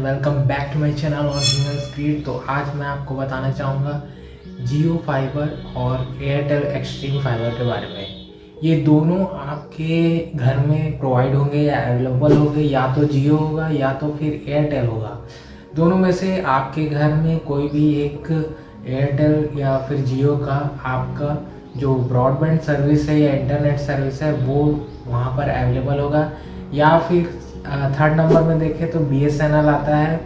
Welcome back to my channel और human speed. तो आज मैं आपको बताना चाहूँगा जियो फाइबर और एयरटेल एक्सट्रीम फाइबर के बारे में। ये दोनों आपके घर में प्रोवाइड होंगे या अवेलेबल होंगे, या तो जियो होगा या तो फिर एयरटेल होगा। दोनों में से आपके घर में कोई भी एक एयरटेल या फिर जियो का आपका जो ब्रॉडबैंड सर्विस है या इंटरनेट सर्विस है वो वहाँ पर अवेलेबल होगा। या फिर थर्ड नंबर में देखें तो BSNL आता है,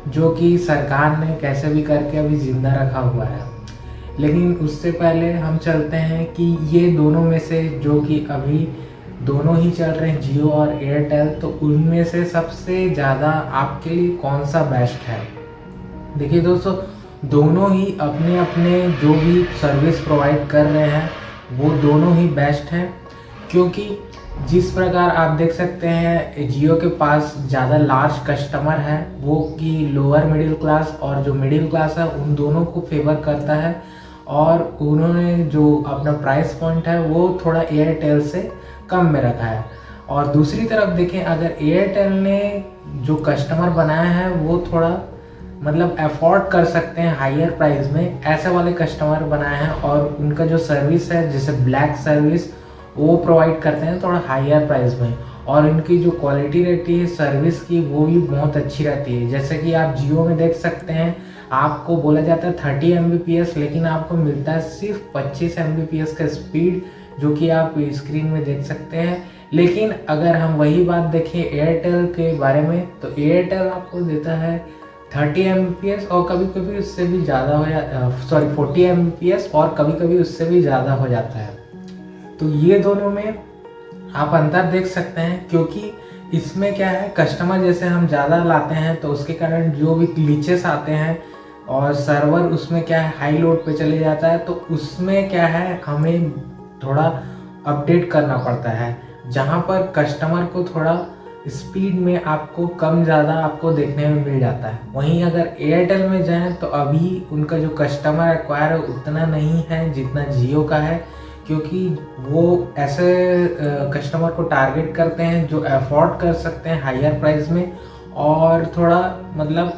जो कि सरकार ने कैसे भी करके अभी ज़िंदा रखा हुआ है। लेकिन उससे पहले हम चलते हैं कि ये दोनों में से जो कि अभी दोनों ही चल रहे हैं, जियो और एयरटेल, तो उनमें से सबसे ज़्यादा आपके लिए कौन सा बेस्ट है। देखिए दोस्तों, दोनों ही अपने अपने जो भी सर्विस प्रोवाइड कर रहे हैं वो दोनों ही बेस्ट हैं। क्योंकि जिस प्रकार आप देख सकते हैं जियो के पास ज़्यादा लार्ज कस्टमर है, वो कि लोअर मिडिल क्लास और जो मिडिल क्लास है उन दोनों को फेवर करता है। और उन्होंने जो अपना प्राइस पॉइंट है वो थोड़ा एयरटेल से कम में रखा है। और दूसरी तरफ देखें, अगर एयरटेल ने जो कस्टमर बनाया है वो थोड़ा मतलब अफोर्ड कर सकते हैं हायर प्राइस में, ऐसे वाले कस्टमर बनाए हैं। और उनका जो सर्विस है जैसे ब्लैक सर्विस वो प्रोवाइड करते हैं थोड़ा हायर प्राइस में। और इनकी जो क्वालिटी रहती है सर्विस की वो भी बहुत अच्छी रहती है। जैसे कि आप जियो में देख सकते हैं, आपको बोला जाता है 30 Mbps, लेकिन आपको मिलता है सिर्फ 25 Mbps का स्पीड, जो कि आप स्क्रीन में देख सकते हैं। लेकिन अगर हम वही बात देखें एयरटेल के बारे में, तो एयरटेल आपको देता है 30 Mbps और कभी कभी उससे भी ज़्यादा हो जा 40 Mbps और कभी कभी उससे भी ज़्यादा हो जाता है। तो ये दोनों में आप अंतर देख सकते हैं, क्योंकि इसमें क्या है, कस्टमर जैसे हम ज़्यादा लाते हैं तो उसके कारण जो भी ग्लिचेस आते हैं और सर्वर उसमें क्या है हाई लोड पे चले जाता है, तो उसमें क्या है हमें थोड़ा अपडेट करना पड़ता है, जहाँ पर कस्टमर को थोड़ा स्पीड में आपको कम ज़्यादा आपको देखने में मिल जाता है। वहीं अगर एयरटेल में जाएं तो अभी उनका जो कस्टमर एक्वायर है उतना नहीं है जितना जियो का है, क्योंकि वो ऐसे कस्टमर को टारगेट करते हैं जो अफोर्ड कर सकते हैं हायर प्राइस में। और थोड़ा मतलब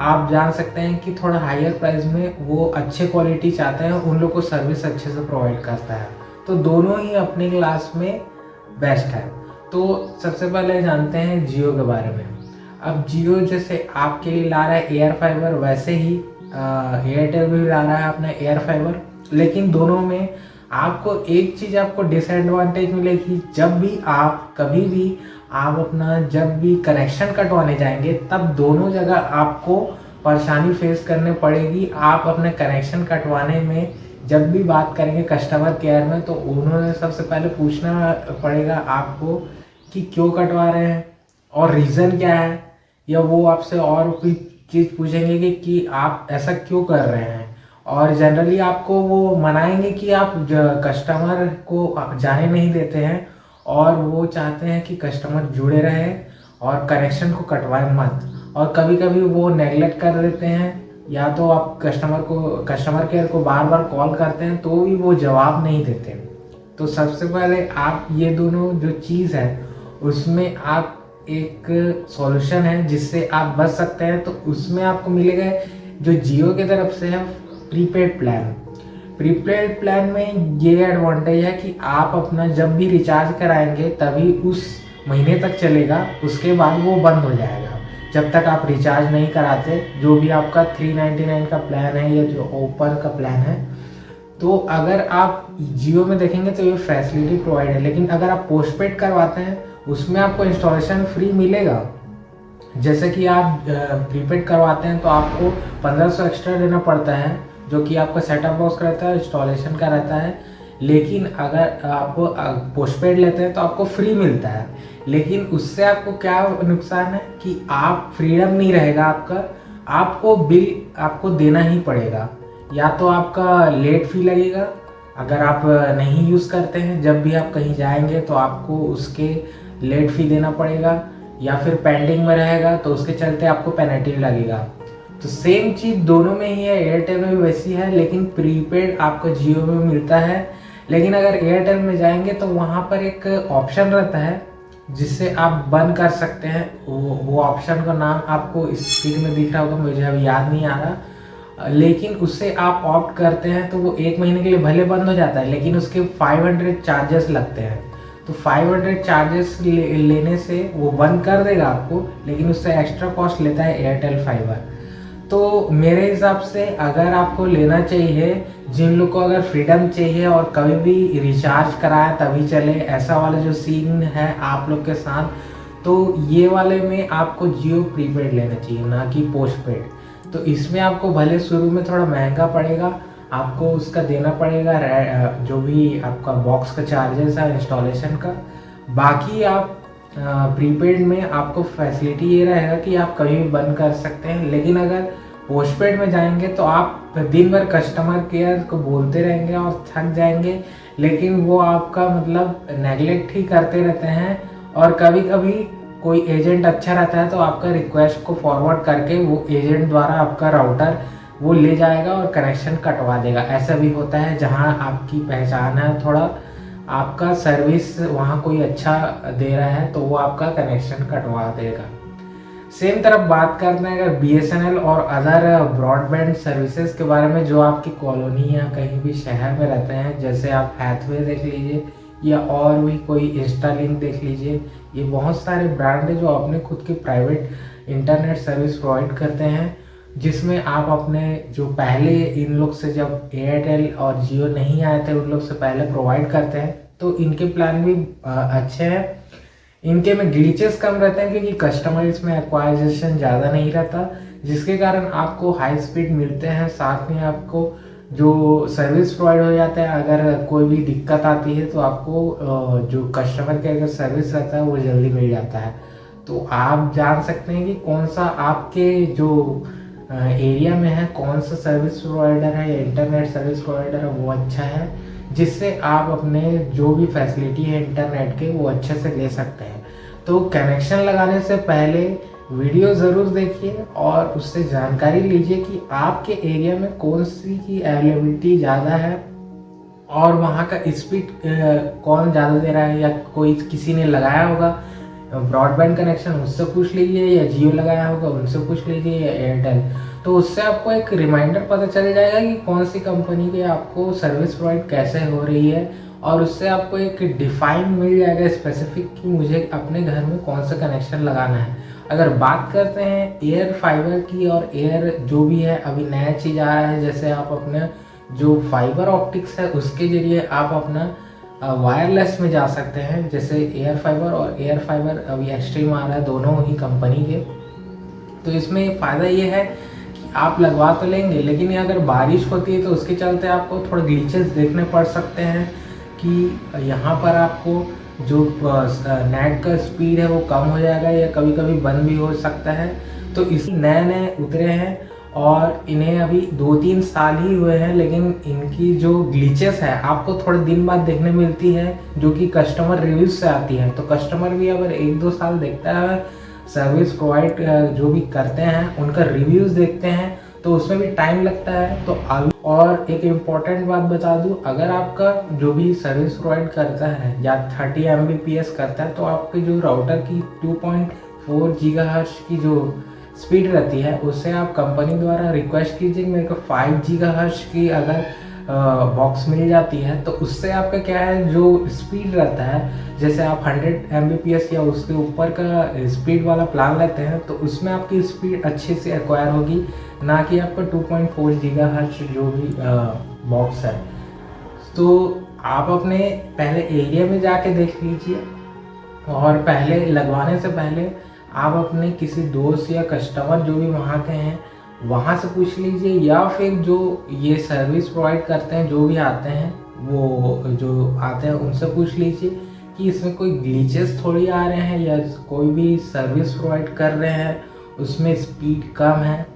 आप जान सकते हैं कि थोड़ा हायर प्राइस में वो अच्छे क्वालिटी चाहते हैं, उन लोग को सर्विस अच्छे से प्रोवाइड करता है। तो दोनों ही अपनी क्लास में बेस्ट है। तो सबसे पहले जानते हैं जियो के बारे में। अब जियो जैसे आपके लिए ला रहा है एयर फाइबर, वैसे ही एयरटेल भी ला रहा है अपना एयर फाइबर। लेकिन दोनों में आपको एक चीज़ आपको डिसएडवांटेज मिलेगी, जब भी आप कभी भी आप अपना जब भी कनेक्शन कटवाने जाएंगे तब दोनों जगह आपको परेशानी फेस करने पड़ेगी। आप अपने कनेक्शन कटवाने में जब भी बात करेंगे कस्टमर केयर में, तो उन्होंने सबसे पहले पूछना पड़ेगा आपको कि क्यों कटवा रहे हैं और रीज़न क्या है, या वो आपसे और कोई चीज़ पूछेंगे कि आप ऐसा क्यों कर रहे हैं। और जनरली आपको वो मनाएंगे कि आप कस्टमर को जाने नहीं देते हैं, और वो चाहते हैं कि कस्टमर जुड़े रहे और कनेक्शन को कटवाए मत। और कभी कभी वो नेगलेक्ट कर देते हैं, या तो आप कस्टमर केयर को बार बार कॉल करते हैं तो भी वो जवाब नहीं देते। तो सबसे पहले आप ये दोनों जो चीज़ है उसमें आप एक सॉल्यूशन है जिससे आप बच सकते हैं। तो उसमें आपको मिलेगा जो जियो की तरफ से है प्रीपेड प्लान। प्रीपेड प्लान में ये एडवांटेज है कि आप अपना जब भी रिचार्ज कराएंगे तभी उस महीने तक चलेगा, उसके बाद वो बंद हो जाएगा जब तक आप रिचार्ज नहीं कराते। जो भी आपका 399 का प्लान है या जो ओपन का प्लान है, तो अगर आप जियो में देखेंगे तो ये फैसिलिटी प्रोवाइड है। लेकिन अगर आप पोस्टपेड करवाते हैं उसमें आपको इंस्टॉलेशन फ्री मिलेगा। जैसे कि आप प्रीपेड करवाते हैं तो आपको 1500 एक्स्ट्रा देना पड़ता है, जो कि आपका सेटअप बॉक्स का रहता है, इंस्टॉलेशन का रहता है। लेकिन अगर आप पोस्टपेड लेते हैं तो आपको फ्री मिलता है। लेकिन उससे आपको क्या नुकसान है कि आप फ्रीडम नहीं रहेगा आपका, आपको बिल आपको देना ही पड़ेगा। या तो आपका लेट फी लगेगा अगर आप नहीं यूज़ करते हैं, जब भी आप कहीं जाएंगे तो आपको उसके लेट फी देना पड़ेगा, या फिर पेंडिंग में रहेगा तो उसके चलते आपको पेनल्टी लगेगा। तो सेम चीज़ दोनों में ही है, एयरटेल में भी वैसी है, लेकिन प्रीपेड आपको जियो में मिलता है। लेकिन अगर एयरटेल में जाएंगे तो वहाँ पर एक ऑप्शन रहता है जिससे आप बंद कर सकते हैं। वो ऑप्शन का नाम आपको स्क्रीन में दिख रहा होगा, मुझे अभी याद नहीं आ रहा, लेकिन उससे आप ऑप्ट करते हैं तो वो 1 महीने के लिए भले बंद हो जाता है, लेकिन उसके 500 चार्जेस लगते हैं। तो 500 चार्जेस लेने से वो बंद कर देगा आपको, लेकिन उससे एक्स्ट्रा कॉस्ट लेता है एयरटेल फाइबर। तो मेरे हिसाब से अगर आपको लेना चाहिए, जिन लोग को अगर फ्रीडम चाहिए और कभी भी रिचार्ज कराए तभी चले, ऐसा वाला जो सीन है आप लोग के साथ, तो ये वाले में आपको जियो प्रीपेड लेना चाहिए, ना कि पोस्ट पेड। तो इसमें आपको भले शुरू में थोड़ा महंगा पड़ेगा, आपको उसका देना पड़ेगा जो भी आपका बॉक्स का चार्जेस है इंस्टॉलेशन का। बाकी आप प्रीपेड में आपको फैसिलिटी ये रहेगा कि आप कभी भी बंद कर सकते हैं। लेकिन अगर पोस्टपेड में जाएंगे तो आप दिन भर कस्टमर केयर को बोलते रहेंगे और थक जाएंगे, लेकिन वो आपका मतलब नेगलेक्ट ही करते रहते हैं। और कभी कभी कोई एजेंट अच्छा रहता है तो आपका रिक्वेस्ट को फॉरवर्ड करके वो एजेंट द्वारा आपका राउटर वो ले जाएगा और कनेक्शन कटवा देगा। ऐसा भी होता है जहां आपकी पहचान है, थोड़ा आपका सर्विस वहाँ कोई अच्छा दे रहा है तो वो आपका कनेक्शन कटवा देगा। सेम तरफ बात करते हैं अगर BSNL और अदर ब्रॉडबैंड सर्विसेज के बारे में, जो आपकी कॉलोनी या कहीं भी शहर में रहते हैं, जैसे आप हैथवे देख लीजिए या और भी कोई इंस्टालिंक देख लीजिए। ये बहुत सारे ब्रांड है जो अपने खुद की प्राइवेट इंटरनेट सर्विस प्रोवाइड करते हैं, जिसमें आप अपने जो पहले इन लोग से जब एयरटेल और जियो नहीं आए थे उन लोग से पहले प्रोवाइड करते हैं। तो इनके प्लान भी अच्छे हैं, इनके में ग्लिचेस कम रहते हैं क्योंकि कस्टमर इसमें एक्वाइजेशन ज़्यादा नहीं रहता, जिसके कारण आपको हाई स्पीड मिलते हैं। साथ में आपको जो सर्विस प्रोवाइड हो जाता है, अगर कोई भी दिक्कत आती है तो आपको जो कस्टमर के अगर सर्विस रहता है वो जल्दी मिल जाता है। तो आप जान सकते हैं कि कौन सा आपके जो एरिया में है, कौन सा सर्विस प्रोवाइडर है या इंटरनेट सर्विस प्रोवाइडर है वो अच्छा है, जिससे आप अपने जो भी फैसिलिटी है इंटरनेट के वो अच्छे से ले सकते हैं। तो कनेक्शन लगाने से पहले वीडियो ज़रूर देखिए और उससे जानकारी लीजिए कि आपके एरिया में कौन सी की अवेलेबिलिटी ज़्यादा है और वहाँ का स्पीड कौन ज़्यादा दे रहा है, या कोई किसी ने लगाया होगा ब्रॉडबैंड कनेक्शन उससे पूछ लीजिए, या जियो लगाया होगा उनसे पूछ लीजिए, या एयरटेल। तो उससे आपको एक रिमाइंडर पता चल जाएगा कि कौन सी कंपनी की आपको सर्विस प्रोवाइड कैसे हो रही है, और उससे आपको एक डिफाइन मिल जाएगा स्पेसिफिक कि मुझे अपने घर में कौन सा कनेक्शन लगाना है। अगर बात करते हैं एयर फाइबर की और एयर जो भी है अभी नया चीज़ आ रहा है, जैसे आप अपने जो फाइबर ऑप्टिक्स है उसके जरिए आप अपना वायरलेस में जा सकते हैं, जैसे एयर फाइबर और एयर फाइबर अभी एक्सट्रीम आ रहा है, दोनों ही कंपनी के। तो इसमें फ़ायदा ये है कि आप लगवा तो लेंगे, लेकिन ये अगर बारिश होती है तो उसके चलते आपको थोड़े ग्लिचेस देखने पड़ सकते हैं कि यहाँ पर आपको जो नेट का स्पीड है वो कम हो जाएगा या कभी कभी बंद भी हो सकता है। तो इस नए नए उतरे हैं और इन्हें अभी 2-3 साल ही हुए हैं, लेकिन इनकी जो ग्लिचेस है आपको थोड़े दिन बाद देखने मिलती है, जो कि कस्टमर रिव्यूज से आती है। तो कस्टमर भी अगर 1-2 साल देखता है सर्विस प्रोवाइड जो भी करते हैं उनका रिव्यूज़ देखते हैं, तो उसमें भी टाइम लगता है। तो अभी और एक इम्पॉर्टेंट बात बता दूं, अगर आपका जो भी सर्विस प्रोवाइड करता है या 30 Mbps करता है, तो आपके जो राउटर की 2.4 GHz की जो स्पीड रहती है उससे आप कंपनी द्वारा रिक्वेस्ट कीजिए मेरे को 5 GHz की अगर बॉक्स मिल जाती है, तो उससे आपका क्या है जो स्पीड रहता है, जैसे आप 100 Mbps या उसके ऊपर का स्पीड वाला प्लान लेते हैं तो उसमें आपकी स्पीड अच्छे से एक्वायर होगी, ना कि आपका 2.4 GHz जो भी बॉक्स है। तो आप अपने पहले एरिया में जाके देख लीजिए, और पहले लगवाने से पहले आप अपने किसी दोस्त या कस्टमर जो भी वहाँ के हैं वहाँ से पूछ लीजिए, या फिर जो ये सर्विस प्रोवाइड करते हैं जो भी आते हैं वो जो आते हैं उनसे पूछ लीजिए कि इसमें कोई ग्लिचेस थोड़ी आ रहे हैं या कोई भी सर्विस प्रोवाइड कर रहे हैं उसमें स्पीड कम है।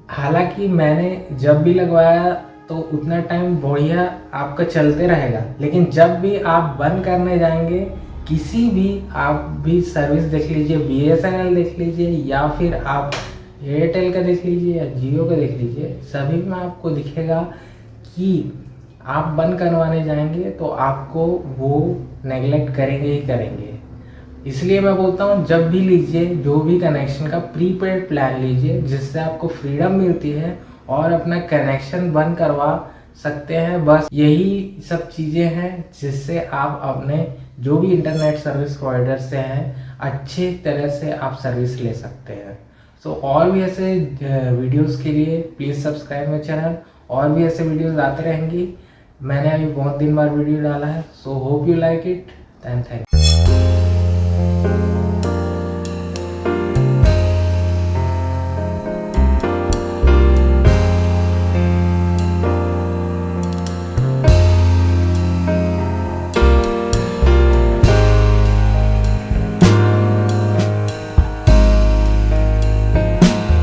हालांकि मैंने जब भी लगवाया तो उतना टाइम बढ़िया आपका चलते रहेगा, लेकिन जब भी आप बंद करने जाएंगे किसी भी आप भी सर्विस देख लीजिए, BSNL देख लीजिए या फिर आप एयरटेल का देख लीजिए या जियो का देख लीजिए, सभी में आपको दिखेगा कि आप बंद करवाने जाएंगे तो आपको वो नेगलेक्ट करेंगे ही करेंगे। इसलिए मैं बोलता हूँ जब भी लीजिए जो भी कनेक्शन का प्रीपेड प्लान लीजिए, जिससे आपको फ्रीडम मिलती है और अपना कनेक्शन बंद करवा सकते हैं। बस यही सब चीज़ें हैं जिससे आप अपने जो भी इंटरनेट सर्विस प्रोवाइडर से हैं अच्छे तरह से आप सर्विस ले सकते हैं। सो और भी ऐसे वीडियोस के लिए प्लीज़ सब्सक्राइब माई चैनल। और भी ऐसे वीडियोस आते रहेंगी। मैंने अभी बहुत दिन बाद वीडियो डाला है, so hope you like it and thank you.